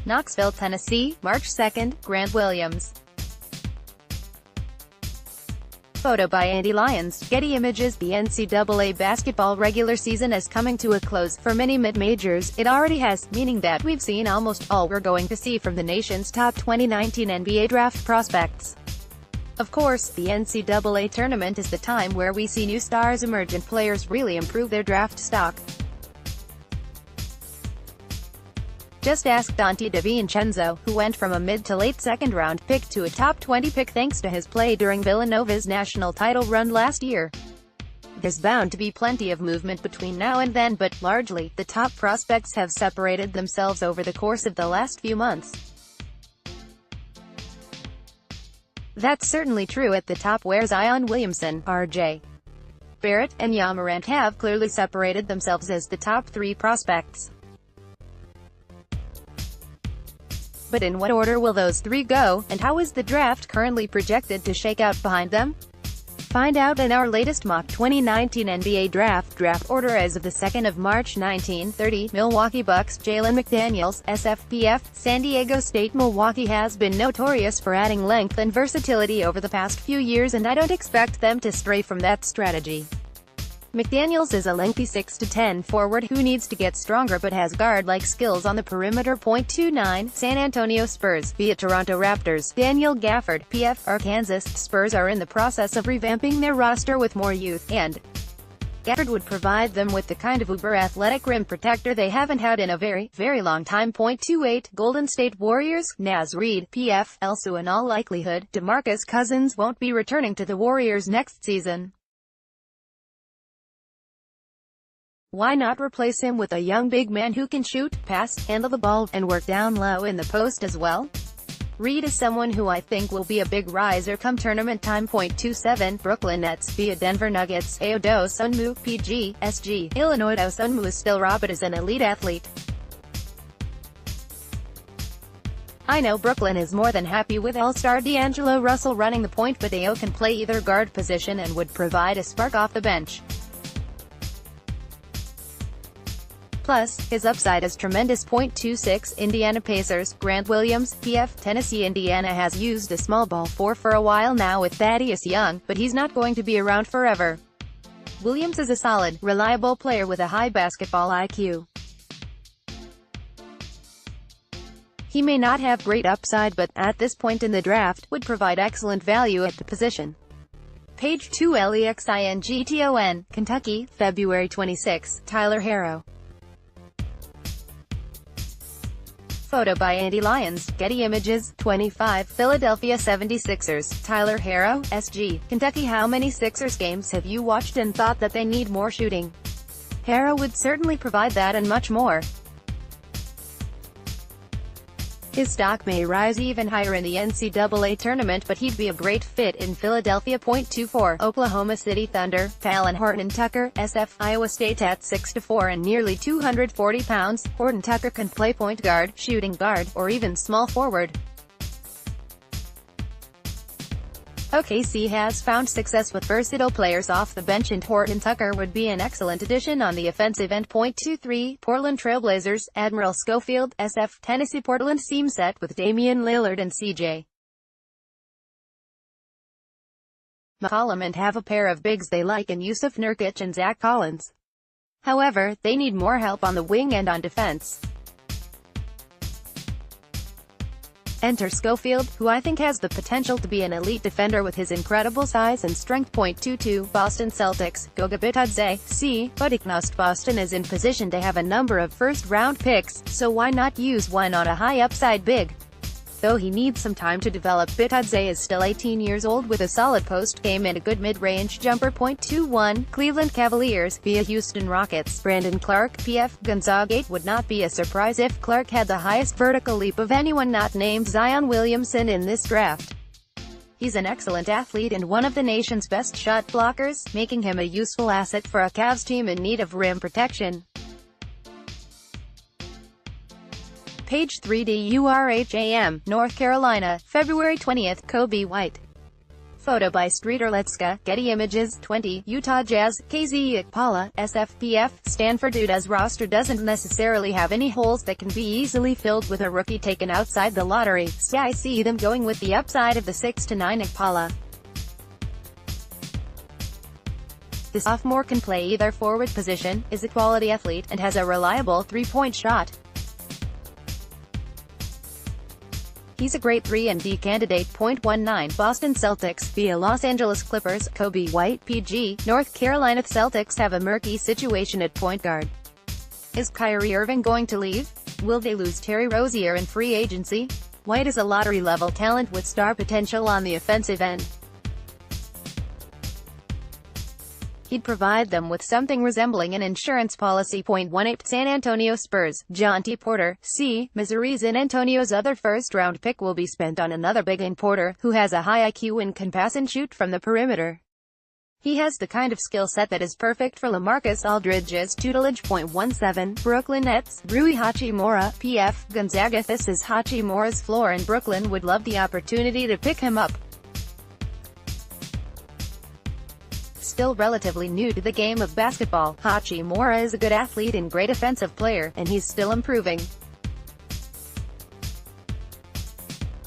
Knoxville, Tennessee, March 2, Grant Williams. Photo by Andy Lyons, Getty Images. The NCAA basketball regular season is coming to a close. For many mid-majors, it already has, meaning that we've seen almost all we're going to see from the nation's top 2019 NBA draft prospects. Of course, the NCAA Tournament is the time where we see new stars emerge and players really improve their draft stock. Just ask Dante DiVincenzo, who went from a mid to late second-round pick to a top 20 pick thanks to his play during Villanova's national title run last year. There's bound to be plenty of movement between now and then, but, largely, the top prospects have separated themselves over the course of the last few months. That's certainly true at the top, where Zion Williamson, R.J. Barrett, and Ja Morant have clearly separated themselves as the top three prospects. But in what order will those three go, and how is the draft currently projected to shake out behind them? Find out in our latest mock 2019 NBA draft order as of the 2nd of March 1930. Milwaukee Bucks, Jalen McDaniels, SFPF. San Diego State. Milwaukee has been notorious for adding length and versatility over the past few years, and I don't expect them to stray from that strategy. McDaniels is a lengthy 6'10" forward who needs to get stronger but has guard-like skills on the perimeter. 29. San Antonio Spurs via Toronto Raptors. Daniel Gafford, PF. Arkansas Spurs are in the process of revamping their roster with more youth, and Gafford would provide them with the kind of uber-athletic rim protector they haven't had in a very, very long time. 28. Golden State Warriors. Naz Reid, PF. Also, in all likelihood, DeMarcus Cousins won't be returning to the Warriors next season. Why not replace him with a young big man who can shoot, pass, handle the ball, and work down low in the post as well? Reid is someone who I think will be a big riser come tournament time. 27. Brooklyn Nets via Denver Nuggets. Ayo Sunmu, PG, SG. Illinois. Sunmu is still raw but is an elite athlete. I know Brooklyn is more than happy with all-star D'Angelo Russell running the point, but Ayo can play either guard position and would provide a spark off the bench. Plus, his upside is tremendous. 26. Indiana Pacers. Grant Williams, PF. Tennessee. Indiana has used a small ball four for a while now with Thaddeus Young, but he's not going to be around forever. Williams is a solid, reliable player with a high basketball IQ. He may not have great upside, but, at this point in the draft, would provide excellent value at the position. Page 2. Lexington, Kentucky, February 26. Tyler Herro. Photo by Andy Lyons, Getty Images. 25. Philadelphia 76ers. Tyler Herro, SG. Kentucky. How many Sixers games have you watched and thought that they need more shooting? Herro would certainly provide that and much more. His stock may rise even higher in the NCAA tournament, but he'd be a great fit in Philadelphia. 24. Oklahoma City Thunder. Talen Horton-Tucker, SF. Iowa State. At 6'4" and nearly 240 pounds, Horton-Tucker can play point guard, shooting guard, or even small forward. OKC has found success with versatile players off the bench, and Horton-Tucker would be an excellent addition on the offensive end. 23. Portland Trailblazers. Admiral Schofield, SF. Tennessee. Portland seems set with Damian Lillard and C.J. McCollum and have a pair of bigs they like in Yusuf Nurkic and Zach Collins. However, they need more help on the wing and on defense. Enter Schofield, who I think has the potential to be an elite defender with his incredible size and strength. 22. Boston Celtics. Goga Bitadze, C. Budućnost. Boston is in position to have a number of first-round picks, so why not use one on a high-upside big? Though he needs some time to develop, Bitadze is still 18 years old with a solid post game and a good mid-range jumper. 21. Cleveland Cavaliers via Houston Rockets. Brandon Clark, PF. Gonzaga. Would not be a surprise if Clark had the highest vertical leap of anyone not named Zion Williamson in this draft. He's an excellent athlete and one of the nation's best shot blockers, making him a useful asset for a Cavs team in need of rim protection. Page 3. DURHAM, North Carolina, February 20. Kobe White. Photo by Streeter Letska, Getty Images. 20, Utah Jazz, KZ Okpala, SFPF. Stanford Uda's roster doesn't necessarily have any holes that can be easily filled with a rookie taken outside the lottery, so I see them going with the upside of the 6-9 Okpala. The sophomore can play either forward position, is a quality athlete, and has a reliable three-point shot. He's a great 3-and-D candidate. 19 Boston Celtics via Los Angeles Clippers, Kobe White, PG. North Carolina Celtics have a murky situation at point guard. Is Kyrie Irving going to leave? Will they lose Terry Rozier in free agency? White is a lottery-level talent with star potential on the offensive end. He'd provide them with something resembling an insurance policy. 18 San Antonio Spurs, John T. Porter, C. Missouri. San Antonio's other first-round pick will be spent on another big in Porter, who has a high IQ and can pass and shoot from the perimeter. He has the kind of skill set that is perfect for LaMarcus Aldridge's tutelage. 17 Brooklyn Nets, Rui Hachimura, PF. Gonzaga. This is Hachimura's floor and Brooklyn would love the opportunity to pick him up. Still relatively new to the game of basketball, Hachimura is a good athlete and great offensive player, and he's still improving.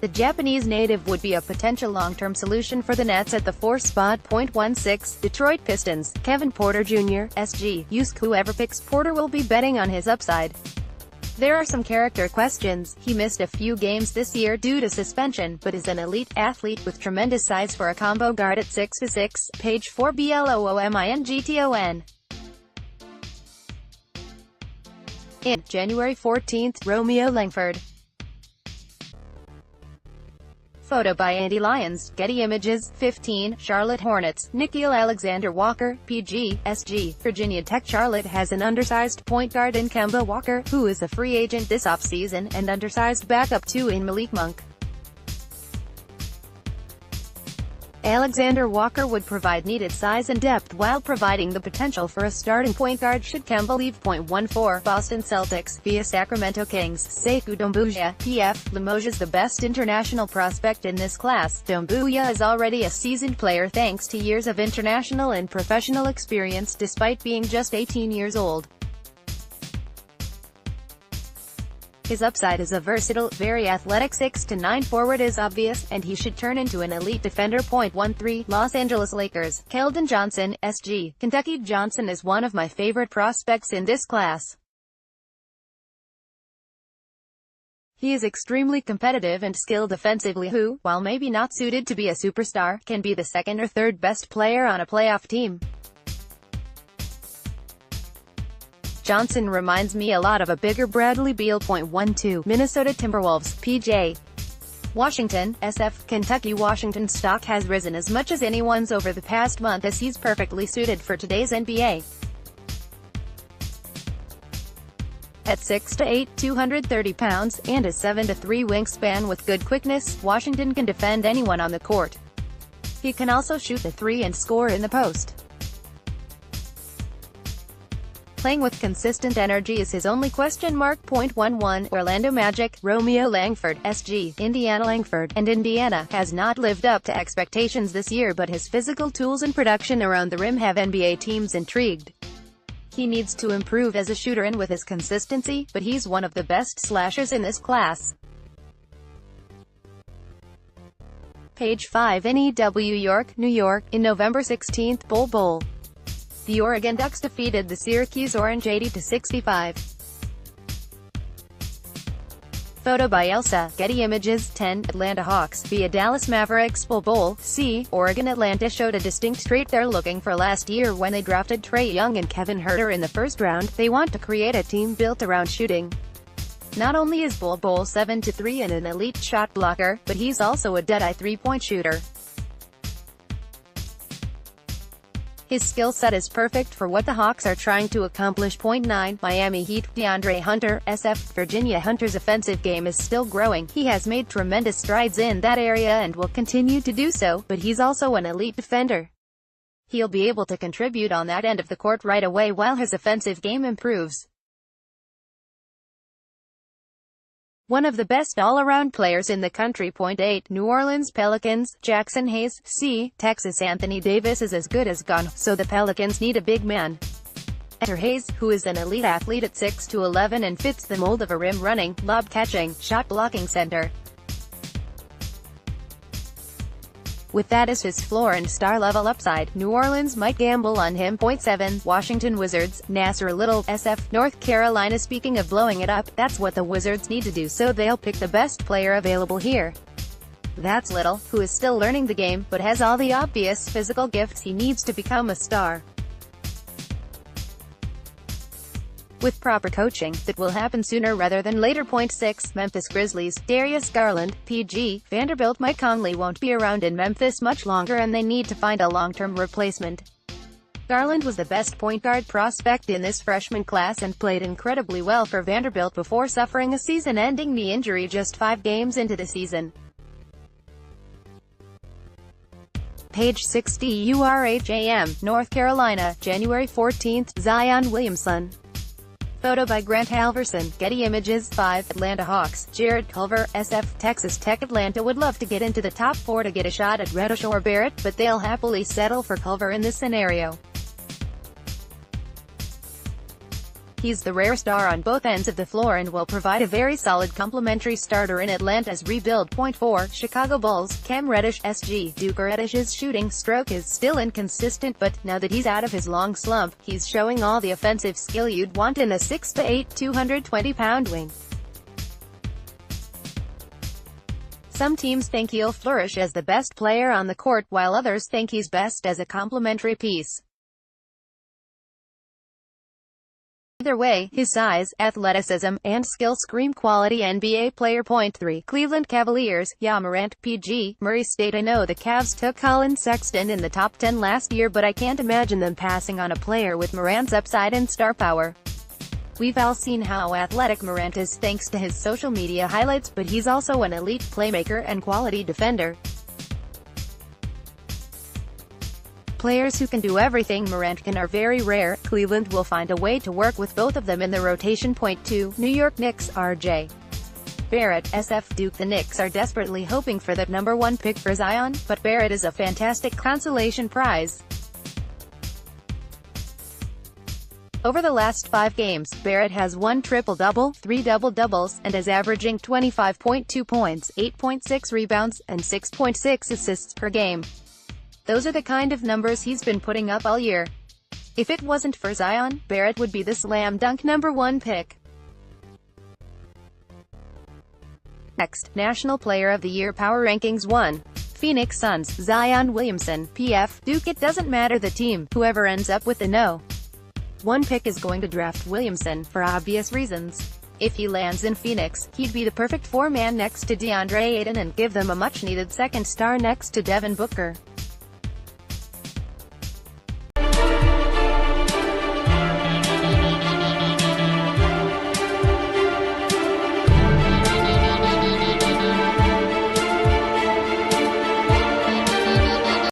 The Japanese native would be a potential long-term solution for the Nets at the 4 spot. 16 Detroit Pistons, Kevin Porter Jr., SG. Whoever picks Porter will be betting on his upside. There are some character questions. He missed a few games this year due to suspension, but is an elite athlete with tremendous size for a combo guard at 6'6". Page 4 BLOOMINGTON. In January 14, Romeo Langford. Photo by Andy Lyons, Getty Images. 15, Charlotte Hornets, Nickeil Alexander-Walker, PG, SG. Virginia Tech. Charlotte has an undersized point guard in Kemba Walker, who is a free agent this offseason, and undersized backup too in Malik Monk. Alexander-Walker would provide needed size and depth while providing the potential for a starting point guard should Kemba leave. 14 Boston Celtics via Sacramento Kings, Sekou Doumbouya, PF. Limoges is the best international prospect in this class. Doumbouya is already a seasoned player thanks to years of international and professional experience despite being just 18 years old. His upside as a versatile, very athletic 6'9" forward is obvious, and he should turn into an elite defender. 13 Los Angeles Lakers, Keldon Johnson, SG. Kentucky. Johnson is one of my favorite prospects in this class. He is extremely competitive and skilled offensively who, while maybe not suited to be a superstar, can be the second or third best player on a playoff team. Johnson reminds me a lot of a bigger Bradley Beal. 12 Minnesota Timberwolves, PJ. Washington, SF. Kentucky. Washington's stock has risen as much as anyone's over the past month as he's perfectly suited for today's NBA. At 6'8", 230 pounds, and a 7'3" wingspan with good quickness, Washington can defend anyone on the court. He can also shoot the three and score in the post. Playing with consistent energy is his only question. 11 Orlando Magic, Romeo Langford, SG. Indiana. Langford, and Indiana, has not lived up to expectations this year, but his physical tools and production around the rim have NBA teams intrigued. He needs to improve as a shooter and with his consistency, but he's one of the best slashers in this class. Page 5 NEW York, New York, in November 16, Bowl. The Oregon Ducks defeated the Syracuse Orange 80-65. Photo by Elsa, Getty Images. 10 Atlanta Hawks via Dallas Mavericks. Bowl, C. Oregon. Atlanta showed a distinct trait they're looking for last year when they drafted Trae Young and Kevin Huerter in the first round. They want to create a team built around shooting. Not only is Bowl 7'3" and an elite shot blocker, but he's also a dead-eye three-point shooter. His skill set is perfect for what the Hawks are trying to accomplish. 9 Miami Heat, DeAndre Hunter, SF. Virginia. Hunter's offensive game is still growing. He has made tremendous strides in that area and will continue to do so, but he's also an elite defender. He'll be able to contribute on that end of the court right away while his offensive game improves. One of the best all-around players in the country. 8. New Orleans Pelicans, Jackson Hayes, C. Texas Anthony Davis is as good as gone, so the Pelicans need a big man. Enter Hayes, who is an elite athlete at 6'11" and fits the mold of a rim-running, lob-catching, shot-blocking center. With that as his floor and star-level upside, New Orleans might gamble on him. 7. Washington Wizards, Nasser Little, SF, North Carolina. Speaking of blowing it up, that's what the Wizards need to do, so they'll pick the best player available here. That's Little, who is still learning the game, but has all the obvious physical gifts he needs to become a star. With proper coaching, that will happen sooner rather than later. 6. Memphis Grizzlies, Darius Garland, PG, Vanderbilt. Mike Conley won't be around in Memphis much longer and they need to find a long-term replacement. Garland was the best point guard prospect in this freshman class and played incredibly well for Vanderbilt before suffering a season-ending knee injury just 5 games into the season. Page 60 URHAM, North Carolina, January 14, Zion Williamson. Photo by Grant Halverson, Getty Images. 5. Atlanta Hawks, Jared Culver, SF, Texas Tech. Atlanta would love to get into the top 4 to get a shot at Reddish or Barrett, but they'll happily settle for Culver in this scenario. He's the rare star on both ends of the floor and will provide a very solid complementary starter in Atlanta's rebuild. 4. Chicago Bulls, Cam Reddish, SG. Duke Reddish's shooting stroke is still inconsistent, but now that he's out of his long slump, he's showing all the offensive skill you'd want in a 6'8", 220-pound wing. Some teams think he'll flourish as the best player on the court, while others think he's best as a complementary piece. Either way, his size, athleticism, and skill scream quality NBA player. 3. Cleveland Cavaliers, Ja Morant, PG, Murray State. I know the Cavs took Colin Sexton in the top 10 last year, but I can't imagine them passing on a player with Morant's upside and star power. We've all seen how athletic Morant is thanks to his social media highlights, but he's also an elite playmaker and quality defender. Players who can do everything Morant can are very rare. Cleveland will find a way to work with both of them in the rotation. 2. New York Knicks, R.J. Barrett, SF. Duke. The Knicks are desperately hoping for the number 1 pick for Zion, but Barrett is a fantastic consolation prize. Over the last 5 games, Barrett has 1 triple-double, 3 double-doubles, and is averaging 25.2 points, 8.6 rebounds, and 6.6 assists per game. Those are the kind of numbers he's been putting up all year. If it wasn't for Zion, Barrett would be the slam dunk number 1 pick. Next, National Player of the Year Power Rankings. 1. Phoenix Suns, Zion Williamson, PF. Duke. It doesn't matter the team, whoever ends up with the No. 1 pick is going to draft Williamson, for obvious reasons. If he lands in Phoenix, he'd be the perfect 4-man next to DeAndre Ayton and give them a much-needed second star next to Devin Booker.